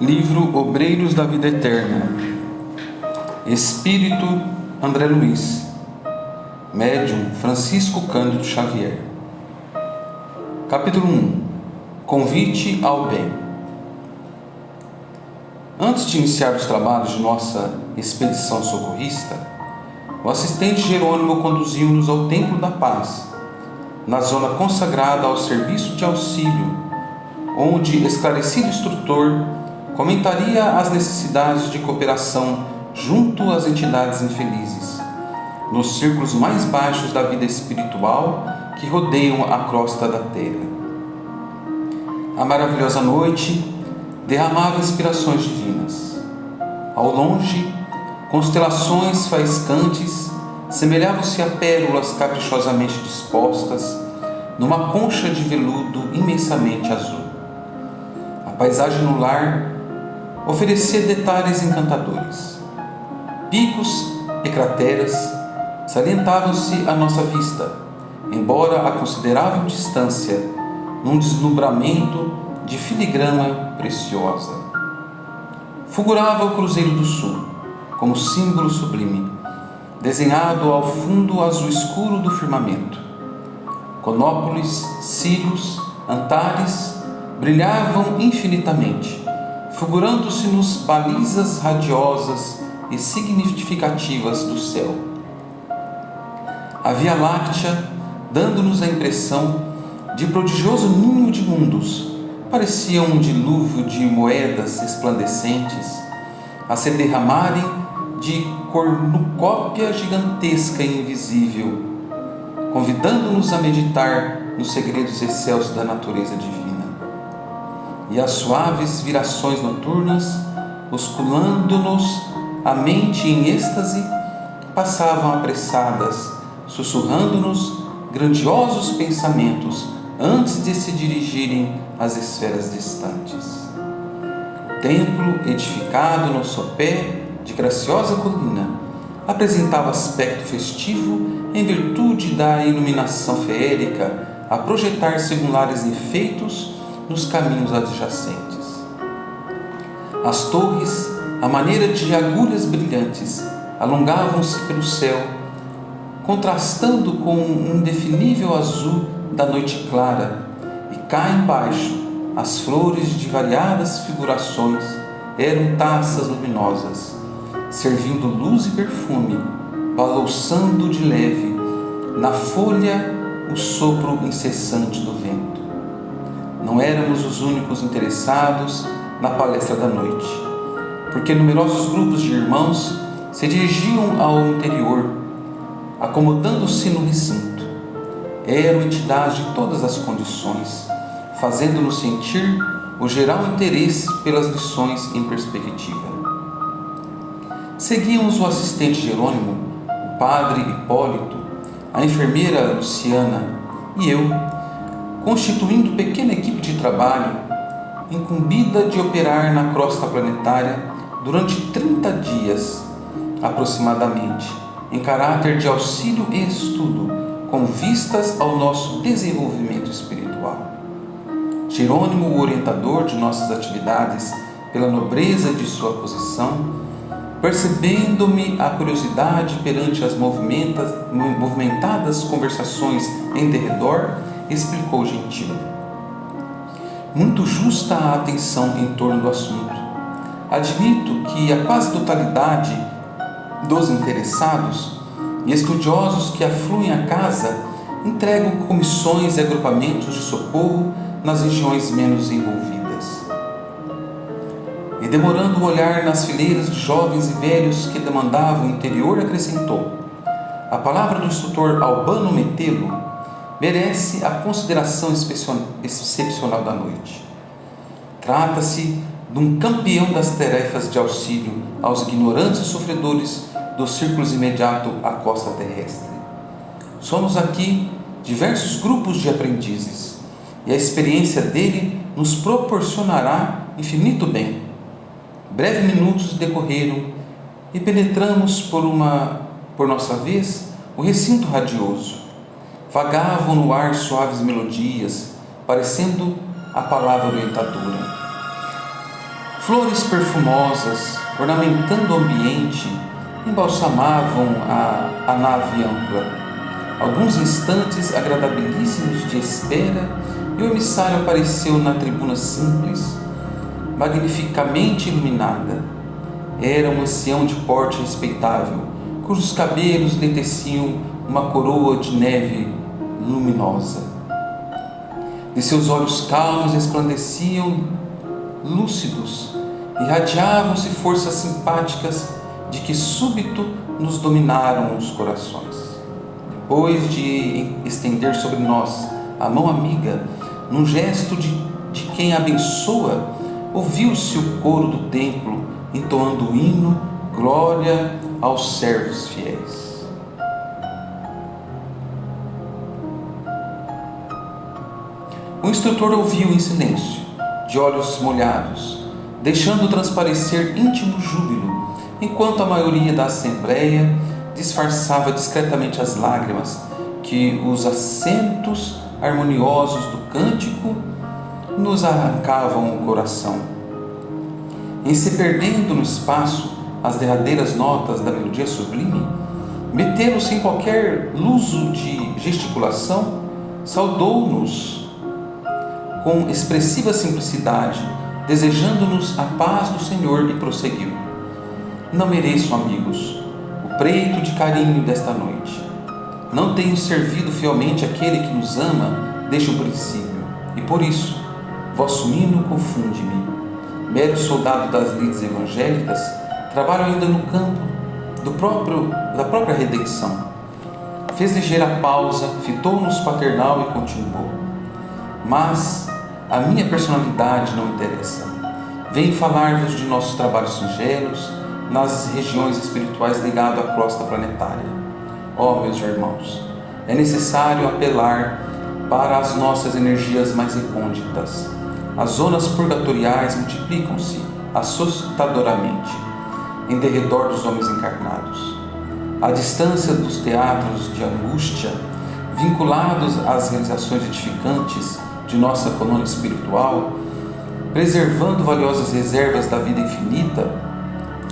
Livro Obreiros da Vida Eterna. Espírito André Luiz. Médium Francisco Cândido Xavier. Capítulo 1. Convite ao bem. Antes de iniciar os trabalhos de nossa expedição socorrista, o assistente Jerônimo conduziu-nos ao Templo da Paz, na zona consagrada ao serviço de auxílio, onde esclarecido instrutor comentaria as necessidades de cooperação junto às entidades infelizes, nos círculos mais baixos da vida espiritual que rodeiam a crosta da terra. A maravilhosa noite derramava inspirações divinas. Ao longe, constelações faiscantes semelhavam-se a pérolas caprichosamente dispostas numa concha de veludo imensamente azul. A paisagem no lar oferecia detalhes encantadores. Picos e crateras salientavam-se à nossa vista, embora a considerável distância, num deslumbramento de filigrana preciosa. Fulgurava o Cruzeiro do Sul, como símbolo sublime, desenhado ao fundo azul escuro do firmamento. Conópolis, círios, antares brilhavam infinitamente, fulgurando-se-nos balizas radiosas e significativas do céu. A Via Láctea, dando-nos a impressão de prodigioso ninho de mundos, parecia um dilúvio de moedas resplandecentes a se derramarem de cornucópia gigantesca e invisível, convidando-nos a meditar nos segredos excelsos da natureza divina. E as suaves virações noturnas, osculando-nos a mente em êxtase, passavam apressadas, sussurrando-nos grandiosos pensamentos antes de se dirigirem às esferas distantes. O templo, edificado no sopé de graciosa colina, apresentava aspecto festivo em virtude da iluminação feérica a projetar singulares efeitos nos caminhos adjacentes. As torres, à maneira de agulhas brilhantes, alongavam-se pelo céu, contrastando com o indefinível azul da noite clara, e cá embaixo as flores de variadas figurações eram taças luminosas, servindo luz e perfume, balouçando de leve na folha o sopro incessante do vento. Não éramos os únicos interessados na palestra da noite, porque numerosos grupos de irmãos se dirigiam ao interior, acomodando-se no recinto. Eram entidades de todas as condições, fazendo-nos sentir o geral interesse pelas lições em perspectiva. Seguíamos o assistente Jerônimo, o padre Hipólito, a enfermeira Luciana e eu, constituindo pequena equipe de trabalho, incumbida de operar na crosta planetária durante 30 dias, aproximadamente, em caráter de auxílio e estudo, com vistas ao nosso desenvolvimento espiritual. Jerônimo, o orientador de nossas atividades, pela nobreza de sua posição, percebendo-me a curiosidade perante as movimentadas conversações em derredor, explicou gentil: muito justa a atenção em torno do assunto. Admito que a quase totalidade dos interessados e estudiosos que afluem à casa entregam comissões e agrupamentos de socorro nas regiões menos envolvidas. E demorando o olhar nas fileiras de jovens e velhos que demandavam o interior, acrescentou: a palavra do instrutor Albano Metelo merece a consideração excepcional da noite. Trata-se de um campeão das tarefas de auxílio aos ignorantes e sofredores dos círculos imediatos à costa terrestre. Somos aqui diversos grupos de aprendizes, e a experiência dele nos proporcionará infinito bem. Breves minutos decorreram e penetramos por nossa vez, o recinto radioso. Vagavam no ar suaves melodias, parecendo a palavra orientadora. Flores perfumosas, ornamentando o ambiente, embalsamavam a nave ampla. Alguns instantes agradabilíssimos de espera, e o emissário apareceu na tribuna simples, magnificamente iluminada. Era um ancião de porte respeitável, cujos cabelos lhe teciam uma coroa de neve luminosa. De seus olhos calmos resplandeciam lúcidos, irradiavam-se forças simpáticas de que súbito nos dominaram os corações. Depois de estender sobre nós a mão amiga, num gesto de quem abençoa, ouviu-se o coro do templo entoando o hino Glória aos servos fiéis. O instrutor ouviu em silêncio, de olhos molhados, deixando transparecer íntimo júbilo, enquanto a maioria da assembleia disfarçava discretamente as lágrimas que os acentos harmoniosos do cântico nos arrancavam o coração. Em se perdendo no espaço as derradeiras notas da melodia sublime, metendo sem qualquer luso de gesticulação, saudou-nos com expressiva simplicidade, desejando-nos a paz do Senhor, e prosseguiu: Não mereço, amigos, o preito de carinho desta noite. Não tenho servido fielmente aquele que nos ama desde o princípio, e por isso vosso hino confunde-me. Mero soldado das lides evangélicas, trabalho ainda no campo da própria redenção. Fez ligeira pausa, fitou-nos paternal e continuou: Mas a minha personalidade não interessa. Venho falar-vos de nossos trabalhos singelos nas regiões espirituais ligadas à crosta planetária. Meus irmãos, é necessário apelar para as nossas energias mais recônditas. As zonas purgatoriais multiplicam-se assustadoramente em derredor dos homens encarnados. À distância dos teatros de angústia, vinculados às realizações edificantes de nossa colônia espiritual, preservando valiosas reservas da vida infinita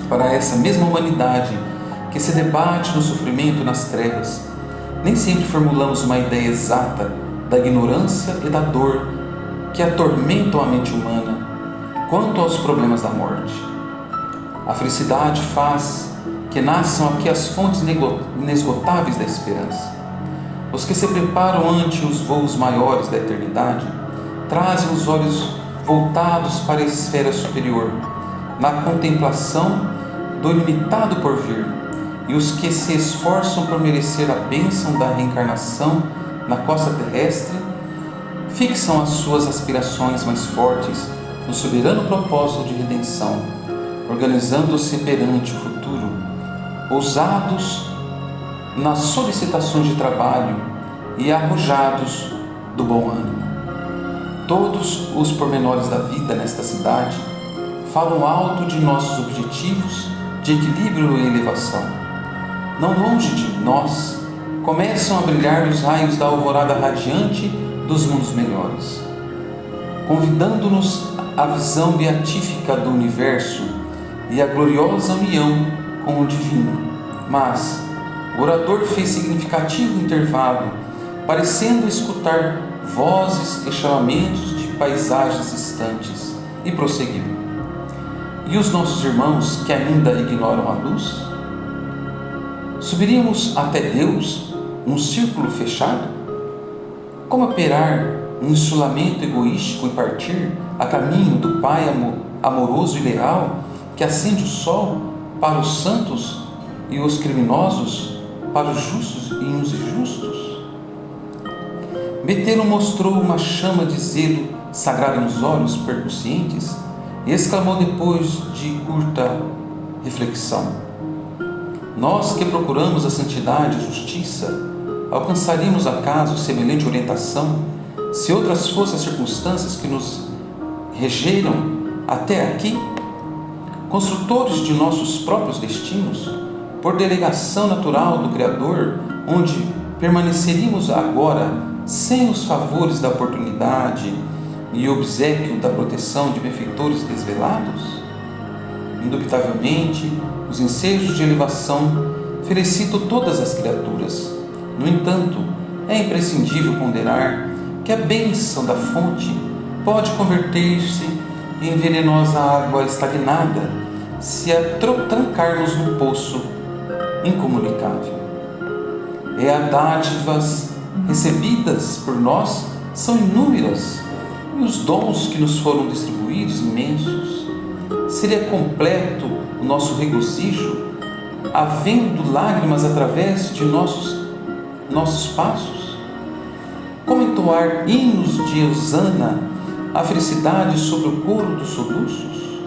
para essa mesma humanidade que se debate no sofrimento e nas trevas, nem sempre formulamos uma ideia exata da ignorância e da dor que atormentam a mente humana quanto aos problemas da morte. A felicidade faz que nasçam aqui as fontes inesgotáveis da esperança. Os que se preparam ante os voos maiores da eternidade trazem os olhos voltados para a esfera superior, na contemplação do ilimitado porvir, e os que se esforçam por merecer a bênção da reencarnação na costa terrestre fixam as suas aspirações mais fortes no soberano propósito de redenção, organizando-se perante o futuro, ousados nas solicitações de trabalho e arrojados do bom ânimo. Todos os pormenores da vida nesta cidade falam alto de nossos objetivos de equilíbrio e elevação. Não longe de nós começam a brilhar os raios da alvorada radiante dos mundos melhores, convidando-nos à visão beatífica do universo e à gloriosa união com o divino. Mas o orador fez significativo intervalo, parecendo escutar vozes e chamamentos de paisagens distantes, e prosseguiu: E os nossos irmãos que ainda ignoram a luz? Subiríamos até Deus num círculo fechado? Como operar um insulamento egoístico e partir a caminho do Pai amoroso e leal que acende o sol para os santos e os criminosos para os justos e os injustos? Metelo mostrou uma chama de zelo sagrado nos olhos percussientes e exclamou depois de curta reflexão: Nós que procuramos a santidade e a justiça, alcançaríamos acaso semelhante orientação se outras fossem as circunstâncias que nos regeram até aqui? Construtores de nossos próprios destinos, por delegação natural do Criador, onde permaneceríamos agora sem os favores da oportunidade e obséquio da proteção de benfeitores desvelados? Indubitavelmente, os ensejos de elevação felicitam todas as criaturas. No entanto, é imprescindível ponderar que a bênção da fonte pode converter-se em venenosa água estagnada se a trancarmos num poço incomunicável. As dádivas recebidas por nós são inúmeras e os dons que nos foram distribuídos imensos. Seria completo o nosso regozijo, havendo lágrimas através de nossos passos? Como entoar hinos de hosana à felicidade sobre o coro dos soluços?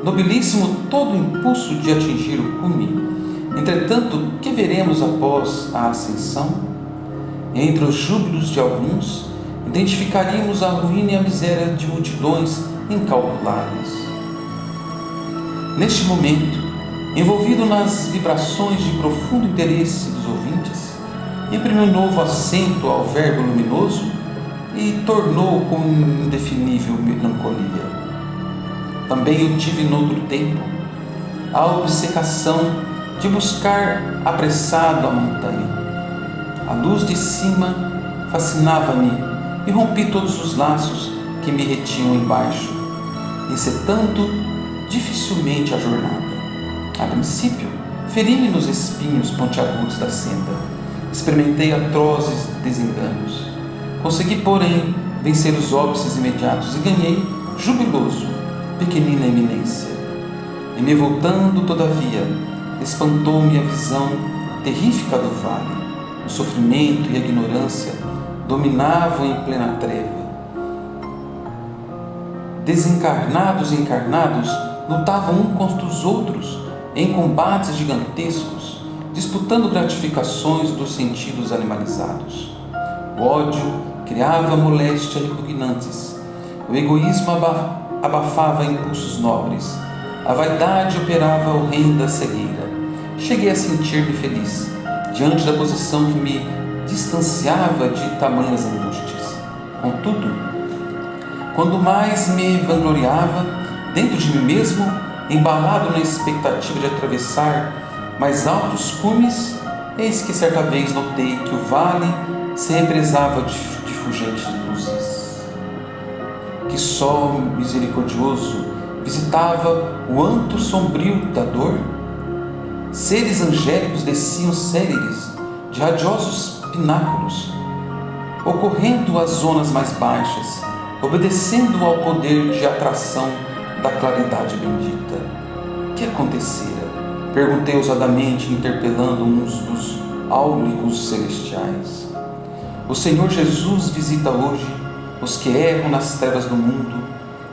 Nobilíssimo todo o impulso de atingir o cume. Entretanto, que veremos após a ascensão? Entre os júbilos de alguns, identificaríamos a ruína e a miséria de multidões incalculáveis. Neste momento, envolvido nas vibrações de profundo interesse dos ouvintes, imprimiu um novo acento ao verbo luminoso e tornou com indefinível melancolia. Também eu tive noutro tempo a obcecação de buscar apressado a montanha. A luz de cima fascinava-me e rompi todos os laços que me retinham embaixo, encetando dificilmente a jornada. A princípio, feri-me nos espinhos pontiagudos da senda. Experimentei atrozes desenganos. Consegui, porém, vencer os óbices imediatos e ganhei, jubiloso, pequenina eminência. E me voltando, todavia, espantou-me a visão terrífica do vale. O sofrimento e a ignorância dominavam em plena treva. Desencarnados e encarnados lutavam uns contra os outros em combates gigantescos, disputando gratificações dos sentidos animalizados. O ódio criava moléstia repugnantes, o egoísmo abafava impulsos nobres, a vaidade operava horrenda cegueira. Cheguei a sentir-me feliz, diante da posição que me distanciava de tamanhas angústias. Contudo, quando mais me vangloriava, dentro de mim mesmo, embalado na expectativa de atravessar mais altos cumes, eis que certa vez notei que o vale se represava de fulgentes luzes. Que sol misericordioso visitava o antro sombrio da dor? Seres angélicos desciam céleres de radiosos pináculos, ocorrendo às zonas mais baixas, obedecendo ao poder de atração da claridade bendita. Que acontecera? Perguntei ousadamente, interpelando uns dos áulicos celestiais. O Senhor Jesus visita hoje os que erram nas trevas do mundo,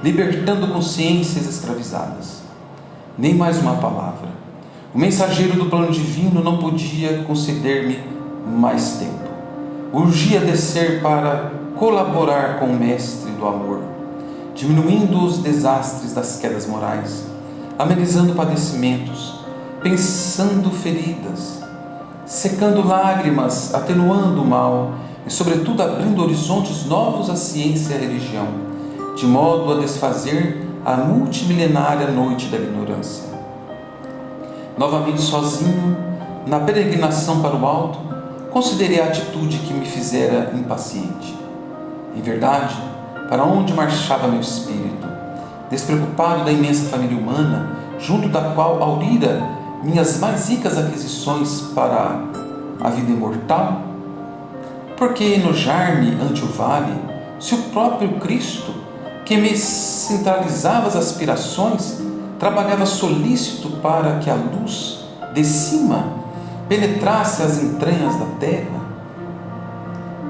libertando consciências escravizadas. Nem mais uma palavra. O mensageiro do plano divino não podia conceder-me mais tempo. Urgia descer para colaborar com o Mestre do Amor, diminuindo os desastres das quedas morais, amenizando padecimentos, pensando feridas, secando lágrimas, atenuando o mal e, sobretudo, abrindo horizontes novos à ciência e à religião, de modo a desfazer a multimilenária noite da ignorância. Novamente sozinho, na peregrinação para o alto, considerei a atitude que me fizera impaciente. Em verdade, para onde marchava meu espírito, despreocupado da imensa família humana, junto da qual aurira minhas mais ricas aquisições para a vida imortal? Por que enojar-me ante o vale, se o próprio Cristo, que me centralizava as aspirações, trabalhava solícito para que a luz de cima penetrasse as entranhas da terra?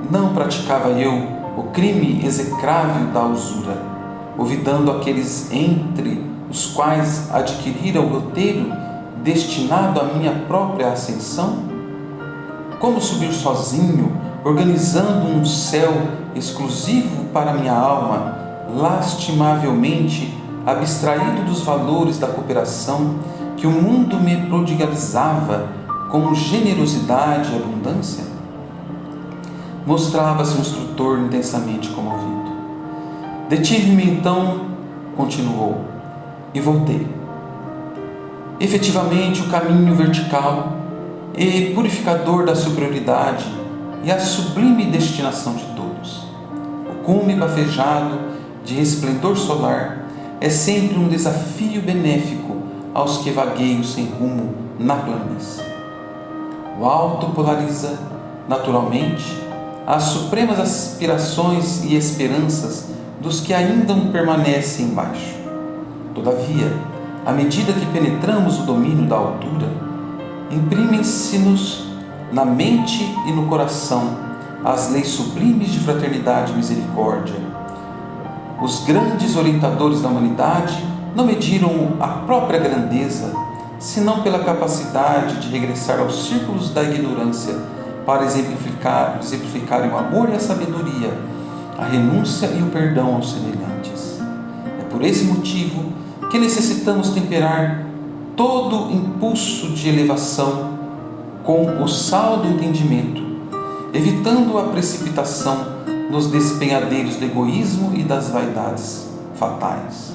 Não praticava eu o crime execrável da usura, olvidando aqueles entre os quais adquirira o roteiro destinado à minha própria ascensão? Como subir sozinho, organizando um céu exclusivo para minha alma, lastimavelmente abstraído dos valores da cooperação que o mundo me prodigalizava com generosidade e abundância? Mostrava-se o instrutor intensamente comovido. Detive-me então, continuou, e voltei. efetivamente o caminho vertical e purificador da superioridade e a sublime destinação de todos. O cume bafejado de resplendor solar é sempre um desafio benéfico aos que vagueiam sem rumo na planície. O alto polariza, naturalmente, as supremas aspirações e esperanças dos que ainda permanecem embaixo. Todavia, à medida que penetramos o domínio da altura, imprimem-se-nos na mente e no coração as leis sublimes de fraternidade e misericórdia. Os grandes orientadores da humanidade não mediram a própria grandeza, senão pela capacidade de regressar aos círculos da ignorância para exemplificarem o amor e a sabedoria, a renúncia e o perdão aos semelhantes. É por esse motivo que necessitamos temperar todo impulso de elevação com o sal do entendimento, evitando a precipitação nos despenhadeiros do egoísmo e das vaidades fatais.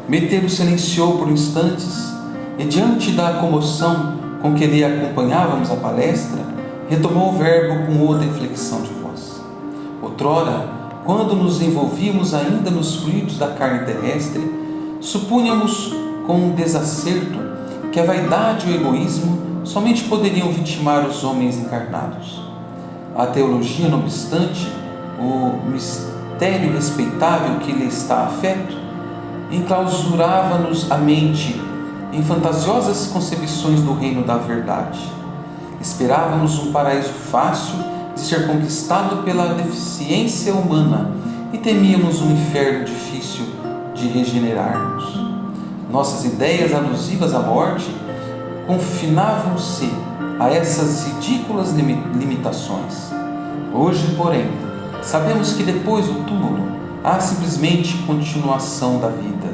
Metelo silenciou por instantes e, diante da comoção com que lhe acompanhávamos a palestra, retomou o verbo com outra inflexão de voz. Outrora, quando nos envolvíamos ainda nos fluidos da carne terrestre, supunhamos com um desacerto que a vaidade e o egoísmo somente poderiam vitimar os homens encarnados. A teologia, não obstante, o mistério respeitável que lhe está afeto, enclausurava-nos a mente em fantasiosas concepções do reino da verdade. Esperávamos um paraíso fácil de ser conquistado pela deficiência humana e temíamos um inferno difícil de regenerarmos. Nossas ideias alusivas à morte confinavam-se a essas ridículas limitações. Hoje, porém, sabemos que depois do túmulo há simplesmente continuação da vida.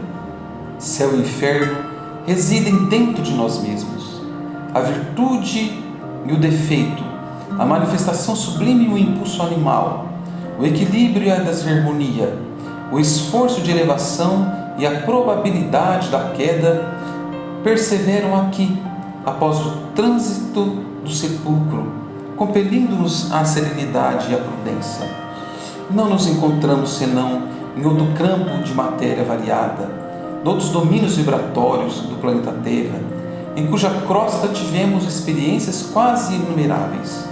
Céu e inferno residem dentro de nós mesmos. A virtude e o defeito, a manifestação sublime e o impulso animal, o equilíbrio e a desarmonia, o esforço de elevação e a probabilidade da queda perseveram aqui, após o trânsito do sepulcro, compelindo-nos à serenidade e à prudência. Não nos encontramos senão em outro campo de matéria variada, noutros domínios vibratórios do planeta Terra, em cuja crosta tivemos experiências quase inumeráveis.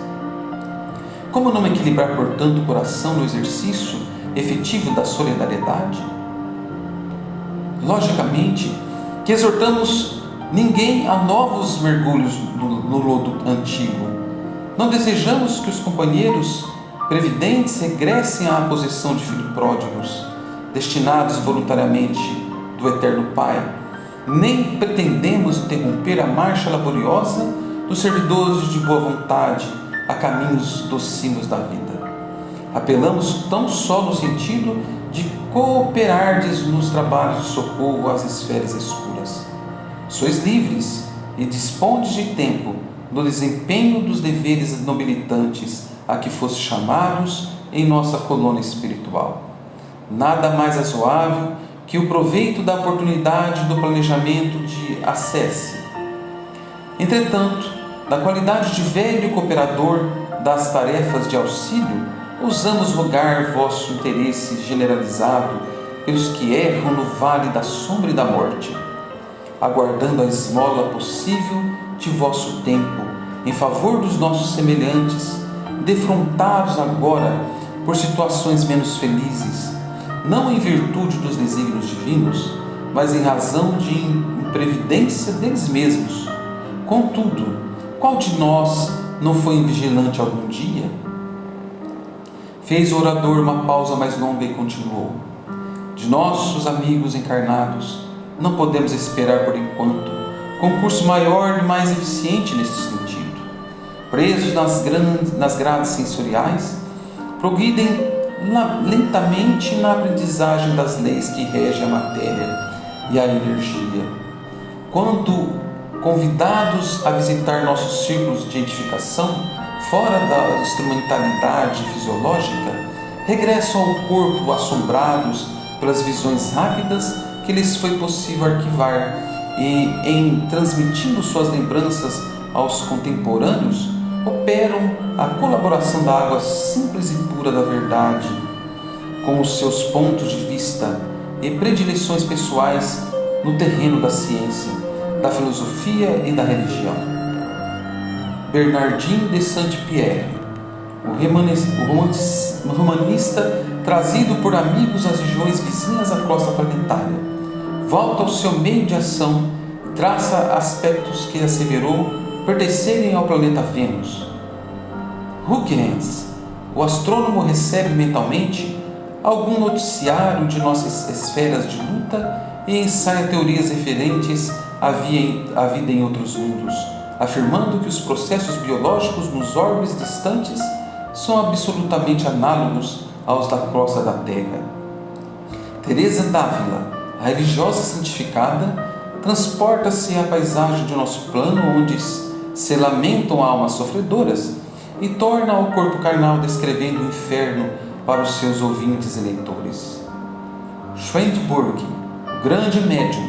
Como não equilibrar, portanto, o coração no exercício efetivo da solidariedade? Logicamente, que exortamos ninguém a novos mergulhos no lodo antigo. Não desejamos que os companheiros previdentes regressem à posição de filhos pródigos, destinados voluntariamente do Eterno Pai, nem pretendemos interromper a marcha laboriosa dos servidores de boa vontade a caminhos docinos da vida. Apelamos tão só no sentido de cooperardes nos trabalhos de socorro às esferas escuras. Sois livres e dispondes de tempo no desempenho dos deveres nobilitantes a que fosse chamados em nossa colônia espiritual. Nada mais razoável que o proveito da oportunidade do planejamento de acesse. Entretanto, na qualidade de velho cooperador das tarefas de auxílio, ousamos rogar vosso interesse generalizado pelos que erram no vale da sombra e da morte, aguardando a esmola possível de vosso tempo em favor dos nossos semelhantes, defrontados agora por situações menos felizes, não em virtude dos desígnios divinos, mas em razão de imprevidência deles mesmos. Contudo, qual de nós não foi invigilante algum dia? Fez o orador uma pausa mais longa e continuou: de nossos amigos encarnados, não podemos esperar por enquanto concurso maior e mais eficiente nesse sentido. Presos nas grades sensoriais, progridem lentamente na aprendizagem das leis que regem a matéria e a energia. Quando convidados a visitar nossos círculos de edificação, fora da instrumentalidade fisiológica, regressam ao corpo assombrados pelas visões rápidas que lhes foi possível arquivar e em transmitindo suas lembranças aos contemporâneos, operam a colaboração da água simples e pura da verdade, com os seus pontos de vista e predileções pessoais no terreno da ciência, da filosofia e da religião. Bernardin de Saint-Pierre, o romanista trazido por amigos às regiões vizinhas à crosta planetária, volta ao seu meio de ação e traça aspectos que asseverou pertencerem ao planeta Vênus. Huygens, o astrônomo, recebe mentalmente algum noticiário de nossas esferas de luta e ensaia teorias referentes à vida em outros mundos, afirmando que os processos biológicos nos orbes distantes são absolutamente análogos aos da crosta da Terra. Teresa d'Ávila, a religiosa santificada, transporta-se à paisagem de nosso plano, onde se lamentam almas sofredoras, e torna ao corpo carnal descrevendo o inferno para os seus ouvintes e leitores. Schwendburg, o grande médium,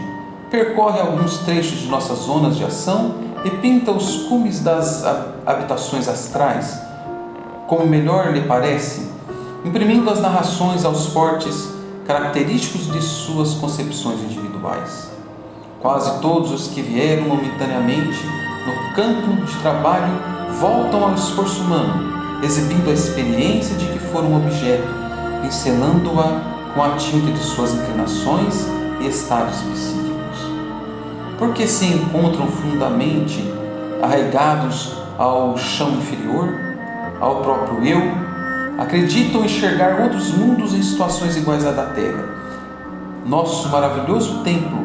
percorre alguns trechos de nossas zonas de ação e pinta os cumes das habitações astrais, como melhor lhe parece, imprimindo as narrações aos fortes característicos de suas concepções individuais. Quase todos os que vieram momentaneamente no campo de trabalho voltam ao esforço humano, exibindo a experiência de que foram objeto, pincelando-a com a tinta de suas inclinações e estados psíquicos. Porque se encontram fundamente arraigados ao chão inferior, ao próprio eu, acreditam enxergar outros mundos em situações iguais à da Terra. Nosso maravilhoso templo,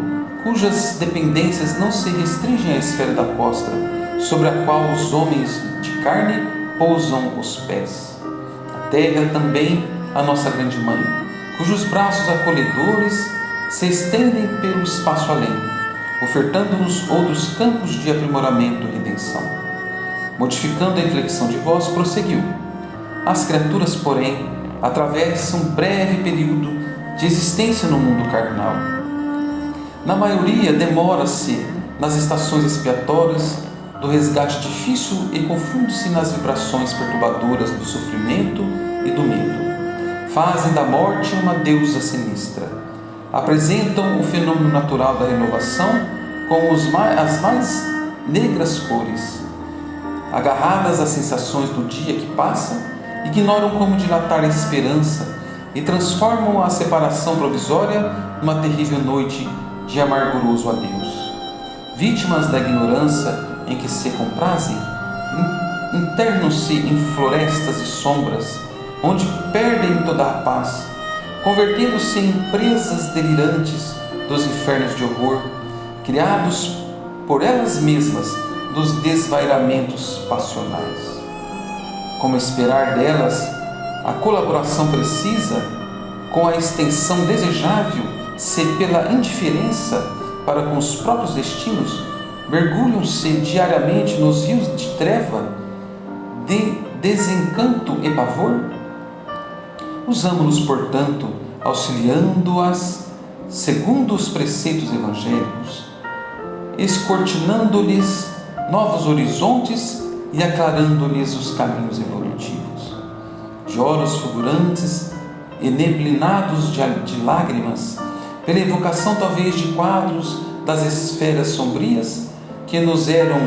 cujas dependências não se restringem à esfera da costa, sobre a qual os homens de carne pousam os pés. A Terra também, a nossa grande mãe, cujos braços acolhedores se estendem pelo espaço além, ofertando-nos outros campos de aprimoramento e redenção. Modificando a inflexão de voz, prosseguiu: as criaturas, porém, atravessam um breve período de existência no mundo carnal. Na maioria, demora-se nas estações expiatórias do resgate difícil e confunde-se nas vibrações perturbadoras do sofrimento e do medo. Fazem da morte uma deusa sinistra. Apresentam o fenômeno natural da renovação com as mais negras cores. Agarradas às sensações do dia que passa, ignoram como dilatar a esperança e transformam a separação provisória numa terrível noite de amarguroso adeus. Vítimas da ignorância em que se comprazem, internam-se em florestas e sombras, onde perdem toda a paz, convertendo-se em presas delirantes dos infernos de horror, criados por elas mesmas dos desvairamentos passionais. Como esperar delas a colaboração precisa, com a extensão desejável, se pela indiferença para com os próprios destinos, mergulham-se diariamente nos rios de treva, de desencanto e pavor? Usamo-nos, portanto, auxiliando-as segundo os preceitos evangélicos, escortinando-lhes novos horizontes e aclarando-lhes os caminhos evolutivos. De olhos fulgurantes e neblinados de lágrimas, pela evocação talvez de quadros das esferas sombrias que nos eram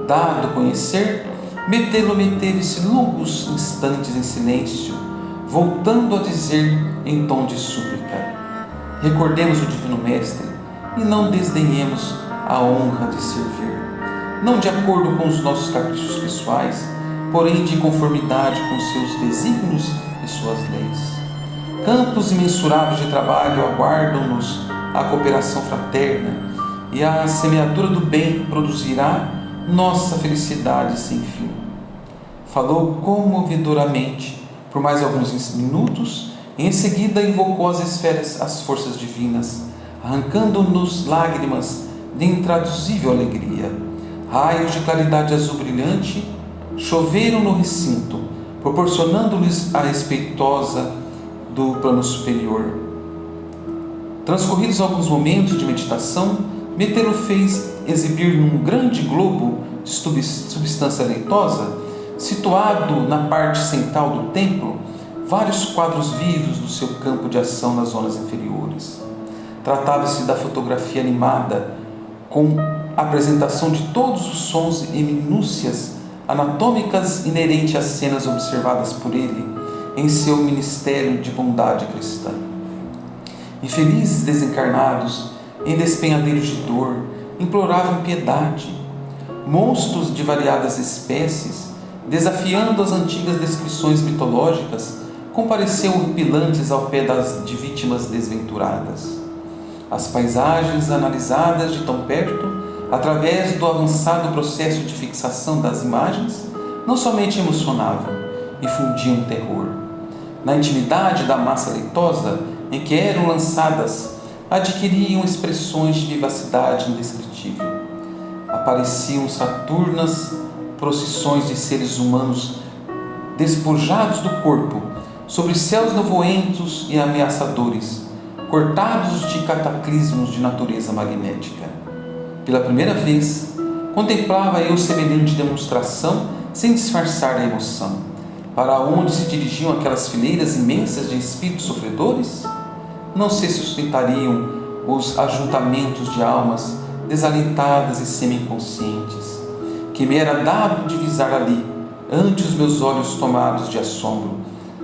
dado conhecer, meteve-se longos instantes em silêncio, voltando a dizer em tom de súplica: recordemos o Divino Mestre e não desdenhemos a honra de servir, não de acordo com os nossos caprichos pessoais, porém de conformidade com seus desígnios e suas leis. Campos imensuráveis de trabalho aguardam-nos a cooperação fraterna, e a semeadura do bem produzirá nossa felicidade sem fim. Falou comovedoramente por mais alguns minutos e em seguida invocou as esferas, as forças divinas, arrancando-nos lágrimas de intraduzível alegria. Raios de claridade azul brilhante choveram no recinto, proporcionando-lhes a respeitosa do plano superior. Transcorridos alguns momentos de meditação, Metelo fez exibir num grande globo de substância leitosa, situado na parte central do templo, vários quadros vivos do seu campo de ação nas zonas inferiores. Tratava-se da fotografia animada, com apresentação de todos os sons e minúcias anatômicas inerentes às cenas observadas por ele em seu ministério de bondade cristã. Infelizes desencarnados, em despenhadeiros de dor, imploravam piedade. Monstros de variadas espécies, desafiando as antigas descrições mitológicas, compareciam horripilantes ao pé de vítimas desventuradas. As paisagens analisadas de tão perto, através do avançado processo de fixação das imagens, não somente emocionavam, infundiam terror. Na intimidade da massa leitosa em que eram lançadas, adquiriam expressões de vivacidade indescritível. Apareciam saturnas procissões de seres humanos despojados do corpo, sobre céus nevoentos e ameaçadores, cortados de cataclismos de natureza magnética. Pela primeira vez, contemplava eu semelhante demonstração sem disfarçar a emoção. Para onde se dirigiam aquelas fileiras imensas de espíritos sofredores? Não se sustentariam os ajuntamentos de almas desalentadas e semi-inconscientes, que me era dado divisar ali, ante os meus olhos tomados de assombro,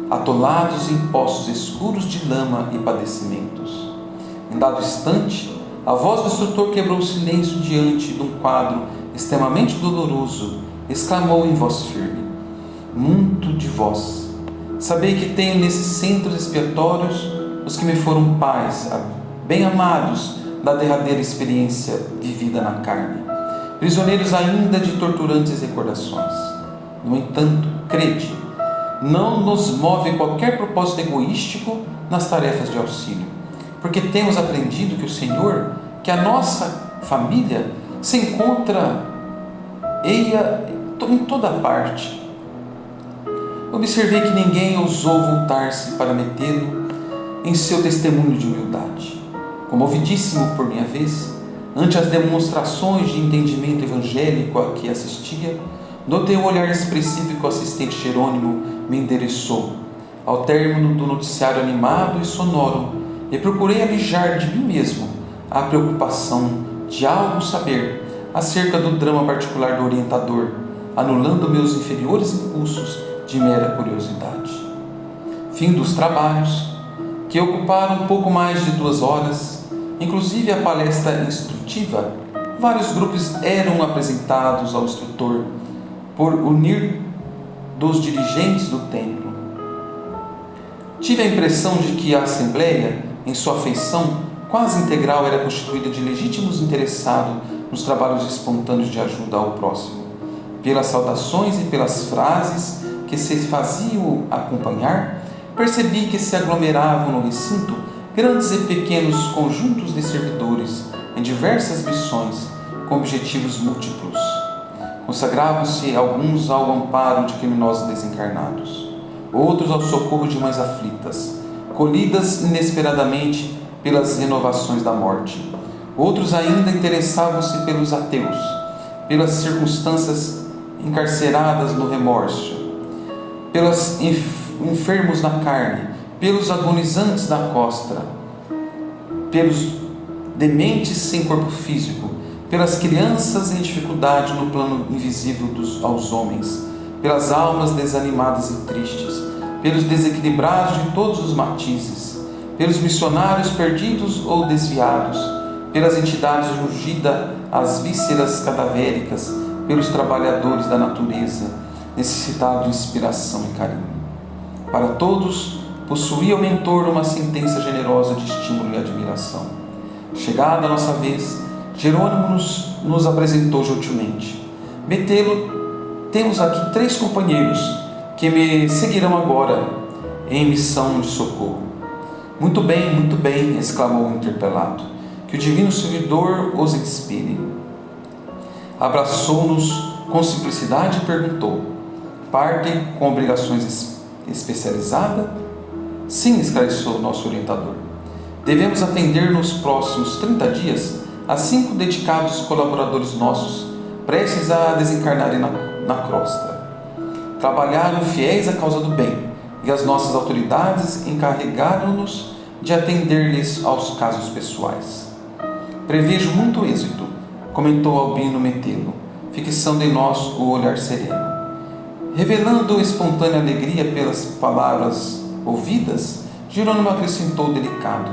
atolados em poços escuros de lama e padecimentos. Em dado instante, a voz do instrutor quebrou o silêncio diante de um quadro extremamente doloroso, exclamou em voz firme: muito de vós. Sabei que tenho nesses centros expiatórios os que me foram pais, bem amados da derradeira experiência vivida na carne, prisioneiros ainda de torturantes recordações. No entanto, crede, não nos move qualquer propósito egoístico nas tarefas de auxílio, porque temos aprendido que o Senhor, que a nossa família se encontra em toda parte. Observei que ninguém ousou voltar-se para metê-lo em seu testemunho de humildade. Comovidíssimo por minha vez, ante as demonstrações de entendimento evangélico a que assistia, notei o olhar expressivo que o assistente Jerônimo me endereçou, ao término do noticiário animado e sonoro, e procurei alijar de mim mesmo a preocupação de algo saber acerca do drama particular do orientador, anulando meus inferiores impulsos de mera curiosidade. Fim dos trabalhos, que ocuparam um pouco mais de 2 horas, inclusive a palestra instrutiva. Vários grupos eram apresentados ao instrutor por unir dos dirigentes do templo. Tive a impressão de que a Assembleia, em sua feição quase integral, era constituída de legítimos interessados nos trabalhos espontâneos de ajuda ao próximo. Pelas saudações e pelas frases que se faziam acompanhar, percebi que se aglomeravam no recinto grandes e pequenos conjuntos de servidores em diversas missões, com objetivos múltiplos. Consagravam-se alguns ao amparo de criminosos desencarnados, outros ao socorro de mães aflitas, colhidas inesperadamente pelas renovações da morte. Outros ainda interessavam-se pelos ateus, pelas circunstâncias encarceradas no remorso, pelos enfermos na carne, pelos agonizantes na costra, pelos dementes sem corpo físico, pelas crianças em dificuldade no plano invisível aos homens, pelas almas desanimadas e tristes, pelos desequilibrados de todos os matizes, pelos missionários perdidos ou desviados, pelas entidades ungidas às vísceras cadavéricas, pelos trabalhadores da natureza, necessitados de inspiração e carinho. Para todos, possuía o mentor uma sentença generosa de estímulo e admiração. Chegada a nossa vez, Jerônimo nos apresentou gentilmente: Metelo, temos aqui 3 companheiros que me seguirão agora em missão de socorro. Muito bem, exclamou o interpelado. Que o divino servidor os inspire. Abraçou-nos com simplicidade e perguntou: partem com obrigações especializadas? Sim, esclareceu o nosso orientador. Devemos atender nos próximos 30 dias a 5 dedicados colaboradores nossos, prestes a desencarnarem na crosta. Trabalharam fiéis à causa do bem, e as nossas autoridades encarregaram-nos de atender-lhes aos casos pessoais. Prevejo muito êxito, comentou Albino Metelo, fixando em nós o olhar sereno. Revelando espontânea alegria pelas palavras ouvidas, Jerônimo acrescentou delicado: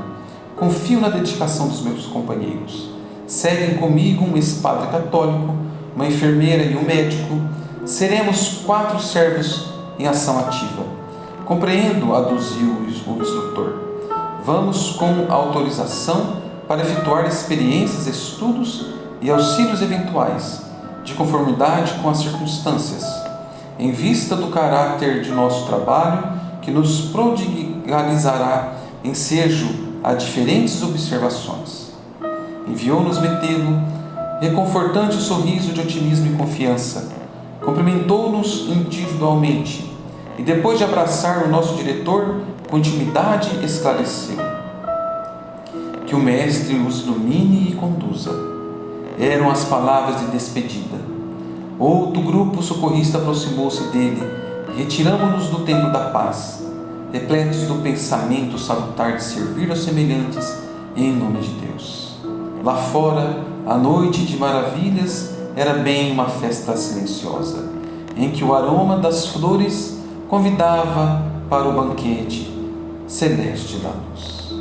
confio na dedicação dos meus companheiros. Seguem comigo um ex-padre católico, uma enfermeira e um médico. Seremos 4 servos em ação ativa. Compreendo, aduziu o instrutor. Vamos com autorização para efetuar experiências, estudos e auxílios eventuais, de conformidade com as circunstâncias, em vista do caráter de nosso trabalho, que nos prodigalizará ensejo a diferentes observações. Enviou-nos Metelo, reconfortante sorriso de otimismo e confiança, cumprimentou-nos individualmente e, depois de abraçar o nosso diretor, com intimidade esclareceu: que o Mestre os ilumine e conduza. Eram as palavras de despedida. Outro grupo socorrista aproximou-se dele. Retiramo-nos do templo da paz, repletos do pensamento salutar de servir aos semelhantes em nome de Deus. Lá fora, a noite de maravilhas era bem uma festa silenciosa, em que o aroma das flores convidava para o banquete celeste da luz.